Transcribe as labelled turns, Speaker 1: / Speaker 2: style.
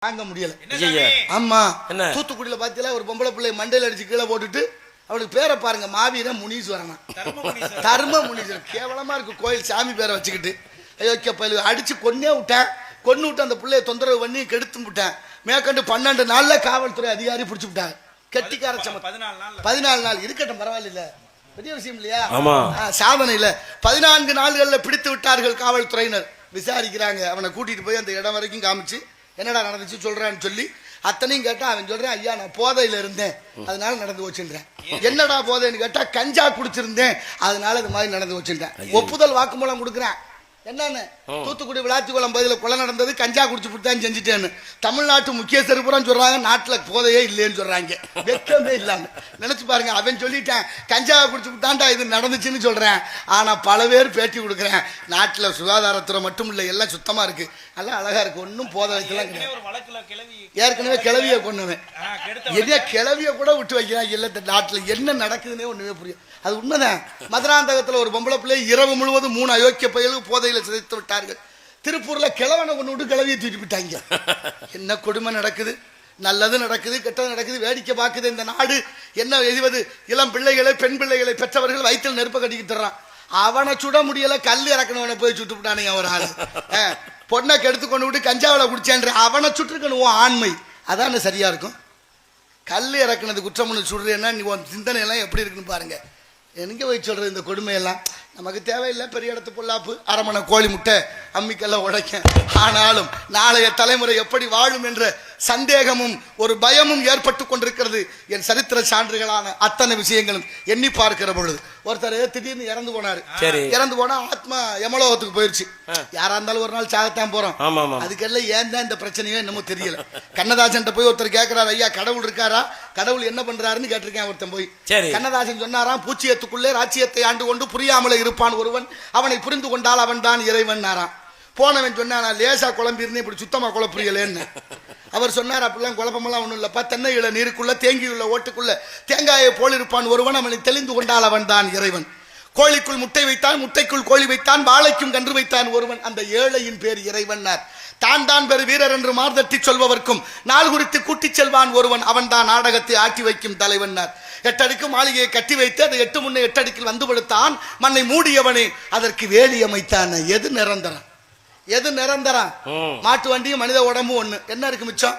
Speaker 1: தாங்க முடியல. ஆமா, தூத்துக்குடியில பாத்தீங்களா ஒரு பொம்பளை பிள்ளை மண்டையில அடிச்சு கீழே போட்டுட்டு அவளுக்கு பேரை பாருங்க, மாவீரன் முனீஸ்வரனா, தர்ம முனீஸ்வரன். கேவலமா இருக்கு கோயில் சாமி பேரை வச்சுக்கிட்டு. ஐயோக்கிய பயில அடிச்சு கொன்னே விட்டேன். கொன்னு விட்டு அந்த பிள்ளைய தொந்தரவு பண்ணி கெடுத்து விட்டேன். மேற்கண்டு 12 நாள்ல காவல்துறை அதிகாரி பிடிச்சு விட்டாங்க. கெட்டிக்கார 14 நாள் இருக்கட்டும், பரவாயில்ல, பெரிய விஷயம் இல்லையா, சாதனை இல்ல. 14 நாள்கள்ல பிடித்து விட்டார்கள் காவல்துறையினர். விசாரிக்கிறாங்க. அவனை கூட்டிட்டு போய் அந்த இடம் வரைக்கும் காமிச்சு என்னடா நடந்துச்சு சொல்றான்னு சொல்லி அத்தனையும் கேட்டா அவன் சொல்றேன், ஐயா நான் போதையில இருந்தேன் அதனால நடந்து வச்சுன்றேன். என்னடா போதைன்னு கேட்டா கஞ்சா குடிச்சிருந்தேன் அதனால இது மாதிரி நடந்து வச்சுட்டேன். ஒப்புதல் வாக்குமூலம் கொடுக்குறேன். என்னன்னு, தூத்துக்குடி விளாத்திக்குளம் பகுதியில் கொலை நடந்தது, கஞ்சா குடிச்சு புட்டான்னு செஞ்சுட்டேன்னு. தமிழ்நாட்டு முக்கியஸ்தர் பூரா சொல்றாங்க நாட்டுல போதையே இல்லைன்னு சொல்றாங்க. வெக்கமே இல்லாம நினைச்சு பாருங்க. அவன் சொல்லிட்டேன் கஞ்சா குடிச்சு புட்டான்டா இது நடந்துச்சுன்னு சொல்றேன். ஆனா பல பேர் பேட்டி கொடுக்குறேன். நாட்டுல சுகாதாரத்துறை மட்டும் இல்ல, எல்லாம் சுத்தமா இருக்கு, நல்லா அழகா இருக்கு, ஒன்னும் போதை வைக்கலாம் கிடையாது. ஏற்கனவே கிளவிய கொண்டுவேன், எதையா கிளவிய கூட விட்டு வைக்கிறான். இல்ல நாட்டுல என்ன நடக்குதுன்னே ஒண்ணுமே புரியும். அது உண்மைதான். மதுராந்தகத்துல ஒரு பொம்பளை பிள்ளை இரவு முழுவதும் 3 அயோக்கிய பயலுக்கு போதையில சிதைத்து விட்டார்கள். திருப்பூர்ல கிழவனை கொண்டு விட்டு கிளவியை தூக்கிட்டு விட்டாங்க. என்ன கொடுமை நடக்குது, நல்லது நடக்குது, கெட்டது நடக்குது, வேடிக்கை பார்க்குது இந்த நாடு. என்ன எழுவது, இளம் பிள்ளைகளை பெண் பிள்ளைகளை பெற்றவர்கள் வயிற்றில் நெருப்ப கட்டிக்கிட்டு தர்றான். அவனை சுட முடியல, கல் இறக்கணவனை போய் சுட்டு விட்டானுங்க ஒரு ஆளு. பொண்ணை கெடுத்து கொண்டு விட்டு கஞ்சாவில குடிச்சேன்ற அவனை சுட்டுருக்கணும். ஆண்மை அதான் சரியா இருக்கும். கல் இறக்குனது குற்றம்னு சுடுறேன்னா நீ சிந்தனை எல்லாம் எப்படி இருக்குன்னு பாருங்க. எங்க போய் சொல்றது இந்த கொடுமையெல்லாம் நமக்கு தேவையில்லை. பெரிய இடத்து பொல்லாப்பு, அரமனை கோழி முட்டை, அம்மிக்கெல்லாம் உடைக்க. ஆனாலும் நாளைய தலைமுறை எப்படி வாழும் என்ற சந்தேகமும் ஒரு பயமும் ஏற்பட்டு கொண்டிருக்கிறது. என் சரித்திர சான்றுகளான அத்தனை விஷயங்களும் எண்ணி பார்க்கிற பொழுது ஒருத்தர் திடீர்னு இறந்து போனாரு. இறந்து போனா ஆத்மா யமலோகத்துக்கு போயிருச்சு. யாரா இருந்தாலும் ஒரு நாள் சாகத்தான் போறோம். அதுக்கெல்லாம் ஏன் தான் இந்த பிரச்சனையோ என்னமோ தெரியல. கண்ணதாசன் போய் ஒருத்தர் கேட்கிறாரு, ஐயா கடவுள் இருக்காரா, கடவுள் என்ன பண்றாருன்னு கேட்டிருக்கேன். ஒருத்தன் போய் கண்ணதாசன் சொன்னாராம், பூச்சியத்துக்குள்ளே ராச்சியத்தை ஆண்டு கொண்டு புரியாமலே இருப்பான் ஒருவன், அவனை புரிந்து கொண்டால் அவன் தான் இறைவன். போனவன் சொன்னா லேசா குழம்பிருந்தேன், இப்படி சுத்தமா குழப்பறியலேன்னு. அவர் சொன்னார், அப்படிலாம் குழப்பமெல்லாம் ஒண்ணும் இல்லப்பா, தென்னையில நீருக்குள்ள தேங்கியுள்ள ஓட்டுக்குள்ள தேங்காயை போல் இருப்பான் ஒருவன், அவனை தெளிந்து கொண்டால் அவன் தான் இறைவன். கோழிக்குள் முட்டை வைத்தான், முட்டைக்குள் கோழி வைத்தான், வாழைக்கும் கன்று வைத்தான் ஒருவன், அந்த ஏழையின் பேர் இறைவன். தான் தான் பெரு வீரர் என்று மார்தட்டி சொல்பவர்க்கும் நாள் குறித்து கூட்டிச் செல்வான் ஒருவன், அவன் தான் நாடகத்தை ஆட்டி வைக்கும் தலைவன். 8 அடுக்கு மாளிகையை கட்டி வைத்து அதை 8 முன்னே 8 அடுக்கில் வந்து படுத்தான், மண்ணை மூடியவனே அதற்கு வேலி அமைத்தான். எது நிரந்தரம், எது நிரந்தரம்? மாட்டு வண்டியும் மனித உடம்பும் ஒண்ணு. என்ன இருக்கு மிச்சம்?